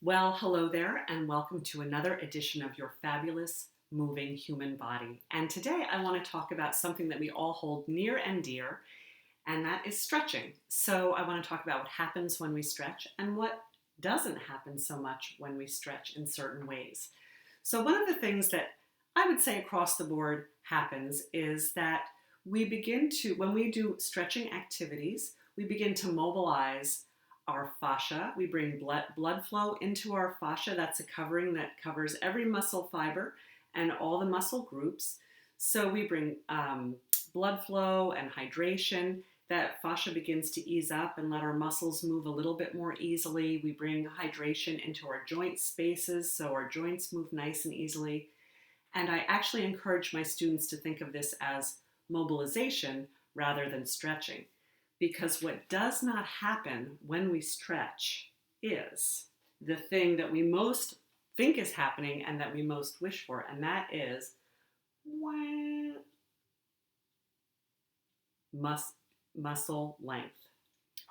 Well, hello there, and welcome to another edition of your fabulous moving human body. And today I want to talk about something that we all hold near and dear, and that is stretching. So I want to talk about what happens when we stretch and what doesn't happen so much when we stretch in certain ways. So, one of the things that I would say across the board happens is that when we do stretching activities, we begin to mobilize our fascia. We bring blood flow into our fascia. That's a covering that covers every muscle fiber and all the muscle groups. So we bring blood flow and hydration. That fascia begins to ease up and let our muscles move a little bit more easily. We bring hydration into our joint spaces so our joints move nice and easily. And I actually encourage my students to think of this as mobilization rather than stretching. Because what does not happen when we stretch is the thing that we most think is happening and that we most wish for, and that is muscle length.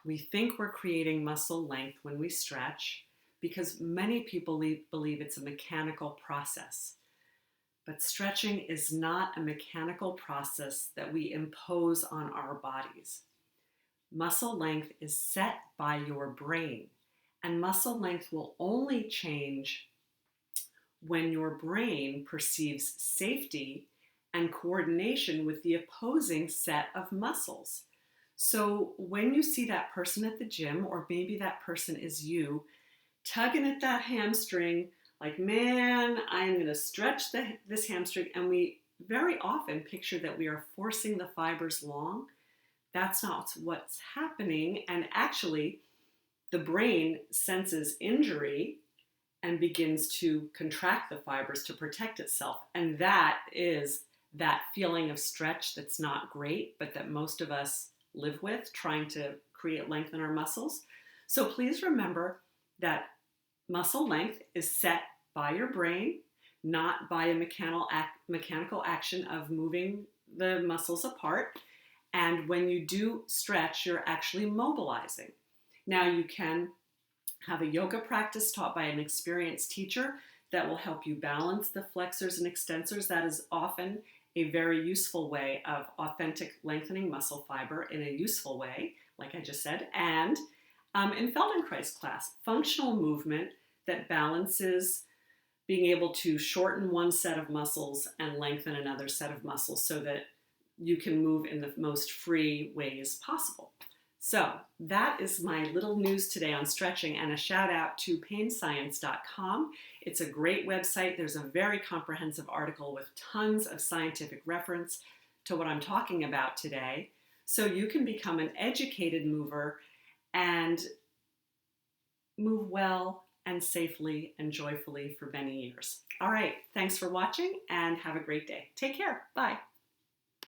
We think we're creating muscle length when we stretch because many people believe it's a mechanical process. But stretching is not a mechanical process that we impose on our bodies. Muscle length is set by your brain, and muscle length will only change when your brain perceives safety and coordination with the opposing set of muscles. So when you see that person at the gym, or maybe that person is you, tugging at that hamstring, like, man, I'm going to stretch this hamstring, and we very often picture that we are forcing the fibers long. That's not what's happening, and actually, the brain senses injury and begins to contract the fibers to protect itself, and that is that feeling of stretch that's not great, but that most of us live with, trying to create length in our muscles. So please remember that muscle length is set by your brain, not by a mechanical action of moving the muscles apart. And when you do stretch, you're actually mobilizing. Now, you can have a yoga practice taught by an experienced teacher that will help you balance the flexors and extensors. That is often a very useful way of authentic lengthening muscle fiber in a useful way, like I just said. And in Feldenkrais class, functional movement that balances being able to shorten one set of muscles and lengthen another set of muscles so that you can move in the most free ways possible. So that is my little news today on stretching, and a shout out to painscience.com. It's a great website. There's a very comprehensive article with tons of scientific reference to what I'm talking about today. So you can become an educated mover and move well and safely and joyfully for many years. All right, thanks for watching and have a great day. Take care. Bye.